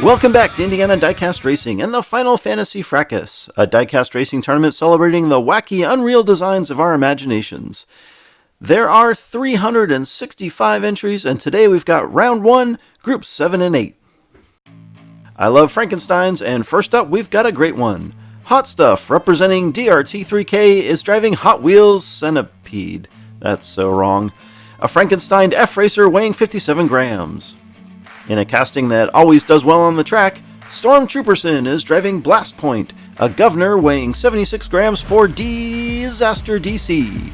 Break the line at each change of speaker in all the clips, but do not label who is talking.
Welcome back to Indiana Diecast Racing and the Final Fantasy Fracas, a diecast racing tournament celebrating the wacky, unreal designs of our imaginations. There are 365 entries, and today we've got Round 1, Groups 7 and 8. I love Frankensteins, and first up we've got a great one. Hot Stuff, representing DRT3K, is driving Hot Wheels Centipede. That's so wrong. A Frankenstein F-Racer weighing 57 grams. In a casting that always does well on the track, Stormtrooperson is driving Blast Point, a governor weighing 76 grams for Disaster DC.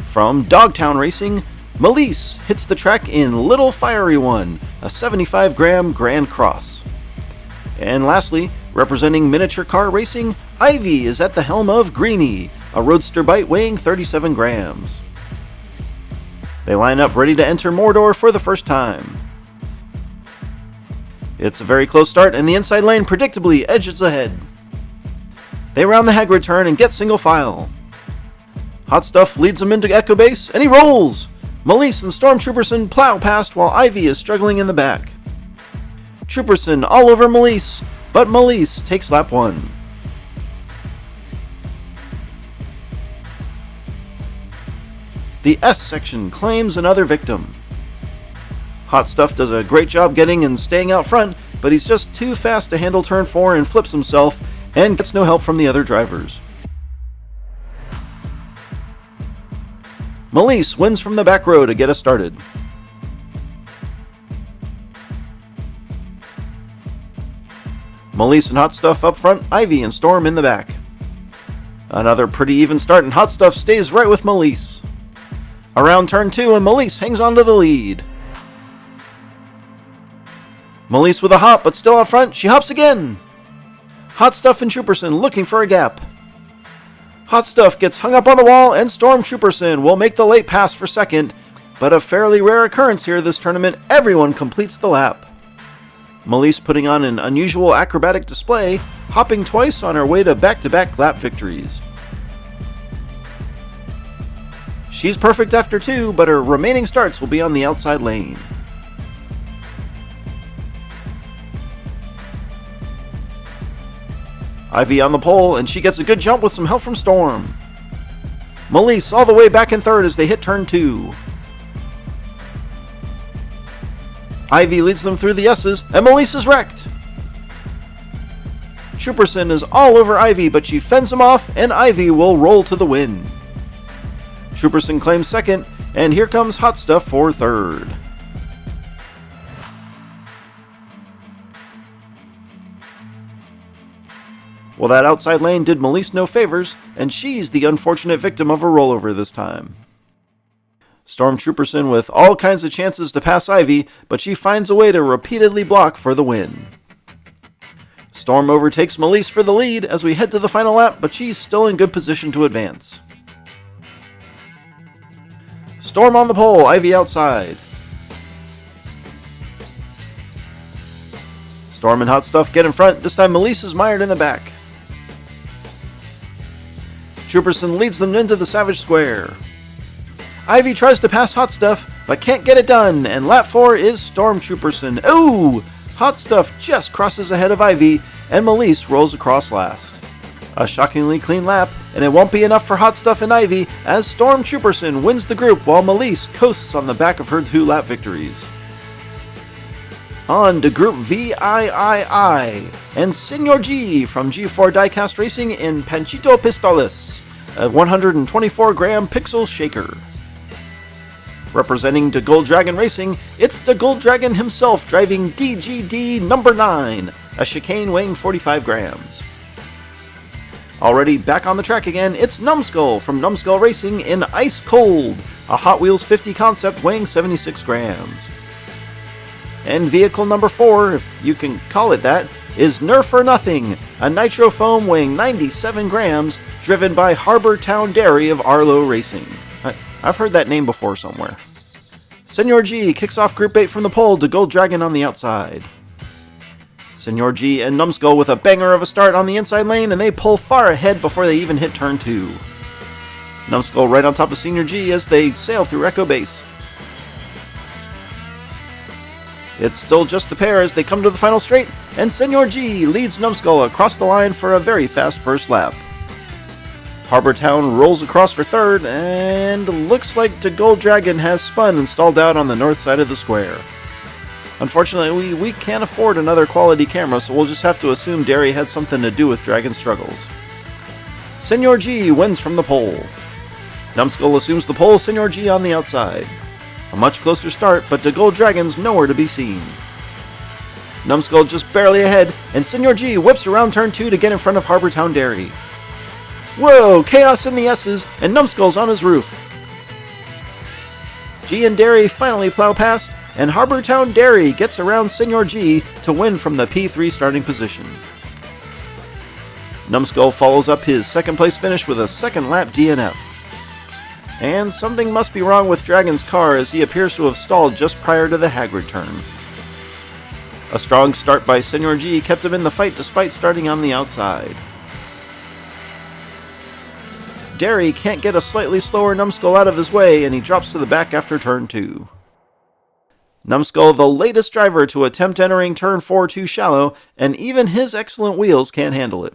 From Dogtown Racing, Melise hits the track in Little Fiery One, a 75-gram Grand Cross. And lastly, representing Miniature Car Racing, Ivy is at the helm of Greenie, a roadster bite weighing 37 grams. They line up ready to enter Mordor for the first time. It's a very close start, and the inside lane predictably edges ahead. They round the Hagrid turn and get single file. Hot Stuff leads him into Echo Base, and he rolls! Melise and Stormtrooperson plow past while Ivy is struggling in the back. Trooperson all over Melise, but Melise takes lap 1. The S section claims another victim. Hot Stuff does a great job getting and staying out front, but he's just too fast to handle turn 4 and flips himself, and gets no help from the other drivers. Melise wins from the back row to get us started. Melise and Hot Stuff up front, Ivy and Storm in the back. Another pretty even start, and Hot Stuff stays right with Melise. Around turn 2, and Melise hangs on to the lead. Melise with a hop, but still out front, she hops again! Hot Stuff and Trooperson looking for a gap. Hot Stuff gets hung up on the wall, and Stormtrooperson will make the late pass for second, but a fairly rare occurrence here this tournament, everyone completes the lap. Melise putting on an unusual acrobatic display, hopping twice on her way to back-to-back lap victories. She's perfect after 2, but her remaining starts will be on the outside lane. Ivy on the pole, and she gets a good jump with some help from Storm. Melise all the way back in third as they hit turn 2. Ivy leads them through the S's, and Melise is wrecked. Trooperson is all over Ivy, but she fends him off, and Ivy will roll to the win. Trooperson claims second, and here comes Hot Stuff for third. Well, that outside lane did Melise no favors, and she's the unfortunate victim of a rollover this time. Stormtrooperson with all kinds of chances to pass Ivy, but she finds a way to repeatedly block for the win. Storm overtakes Melise for the lead as we head to the final lap, but she's still in good position to advance. Storm on the pole, Ivy outside. Storm and Hot Stuff get in front, this time Melise is mired in the back. Trooperson leads them into the Savage Square. Ivy tries to pass Hot Stuff, but can't get it done, and lap 4 is Stormtrooperson. Ooh! Hot Stuff just crosses ahead of Ivy, and Melise rolls across last. A shockingly clean lap, and it won't be enough for Hot Stuff and Ivy, as Stormtrooperson wins the group while Melise coasts on the back of her 2 lap victories. On to Group VIII, and Senor G from G4 Diecast Racing in Panchito Pistoles, a 124-gram pixel shaker. Representing the Gold Dragon Racing, it's the Gold Dragon himself driving DGD number 9, a chicane weighing 45 grams. Already back on the track again, it's Numbskull from Numbskull Racing in Ice Cold, a Hot Wheels 50 concept weighing 76 grams. And vehicle number 4, if you can call it that, is Nerf or Nothing, a nitro foam weighing 97 grams, driven by Harbor Town Dairy of Arlo Racing. I've heard that name before somewhere. Senor G kicks off Group 8 from the pole to Gold Dragon on the outside. Senor G and Numbskull with a banger of a start on the inside lane, and they pull far ahead before they even hit turn 2. Numbskull right on top of Senor G as they sail through Echo Base. It's still just the pair as they come to the final straight, and Senor G leads Numbskull across the line for a very fast first lap. Harbor Town rolls across for third, and looks like the Gold Dragon has spun and stalled out on the north side of the square. Unfortunately, we can't afford another quality camera, so we'll just have to assume Derry had something to do with Dragon's struggles. Senor G wins from the pole. Numbskull assumes the pole, Senor G on the outside. A much closer start, but the Gold Dragon's nowhere to be seen. Numbskull just barely ahead, and Senor G whips around turn 2 to get in front of Harbor Town Derry. Whoa, chaos in the S's, and Numbskull's on his roof. G and Derry finally plow past, and Harbor Town Derry gets around Senor G to win from the P3 starting position. Numbskull follows up his second place finish with a second lap DNF. And something must be wrong with Dragon's car as he appears to have stalled just prior to the Hagrid turn. A strong start by Senor G kept him in the fight despite starting on the outside. Derry can't get a slightly slower Numbskull out of his way, and he drops to the back after turn 2. Numbskull, the latest driver to attempt entering turn 4 too shallow, and even his excellent wheels can't handle it.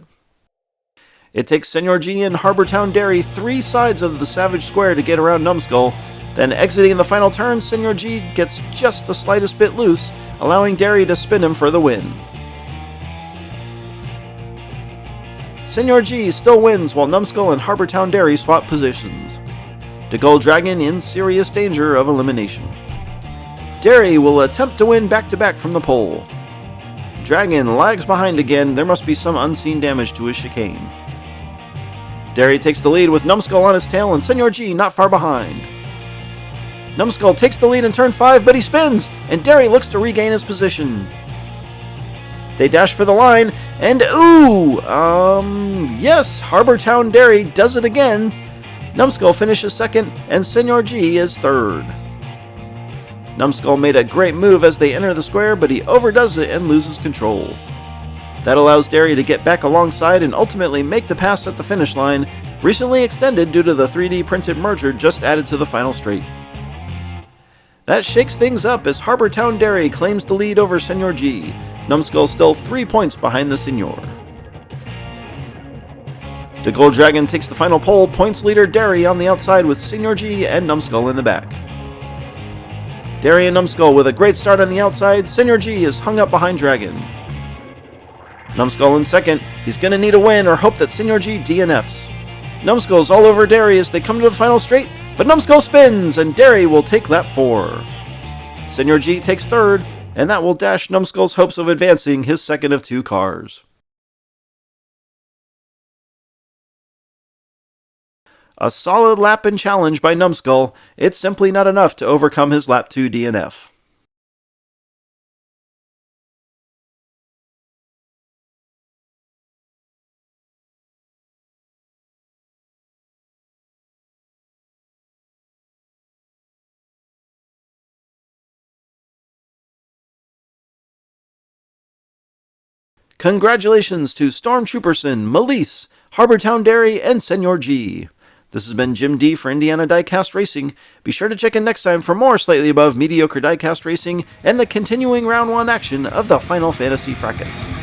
It takes Senor G and Harbor Town Derry 3 sides of the Savage Square to get around Numbskull, then exiting the final turn, Senor G gets just the slightest bit loose, allowing Derry to spin him for the win. Senor G still wins while Numbskull and Harbor Town Derry swap positions. The Gold Dragon in serious danger of elimination. Derry will attempt to win back-to-back from the pole. Dragon lags behind again, there must be some unseen damage to his chicane. Derry takes the lead with Numbskull on his tail and Senor G not far behind. Numbskull takes the lead in turn 5, but he spins, and Derry looks to regain his position. They dash for the line, and yes, Harbor Town Derry does it again. Numbskull finishes second, and Senor G is third. Numbskull made a great move as they enter the square, but he overdoes it and loses control. That allows Derry to get back alongside and ultimately make the pass at the finish line, recently extended due to the 3D printed merger just added to the final straight. That shakes things up as Harbor Town Derry claims the lead over Senor G. Numbskull still 3 points behind the Senor. The Gold Dragon takes the final pole, points leader Derry on the outside with Senor G and Numbskull in the back. Derry and Numbskull with a great start on the outside, Senor G is hung up behind Dragon. Numbskull in second, he's going to need a win or hope that Senor G DNFs. Numbskull's all over Derry as they come to the final straight, but Numbskull spins and Derry will take lap 4. Senor G takes third, and that will dash Numbskull's hopes of advancing his second of 2 cars. A solid lap and challenge by Numbskull, it's simply not enough to overcome his lap 2 DNF. Congratulations to Stormtrooperson, Melise, Harbor Town Derry, and Senor G. This has been Jim D for Indiana Diecast Racing. Be sure to check in next time for more slightly above mediocre diecast racing and the continuing round 1 action of the Final Fantasy Fracas.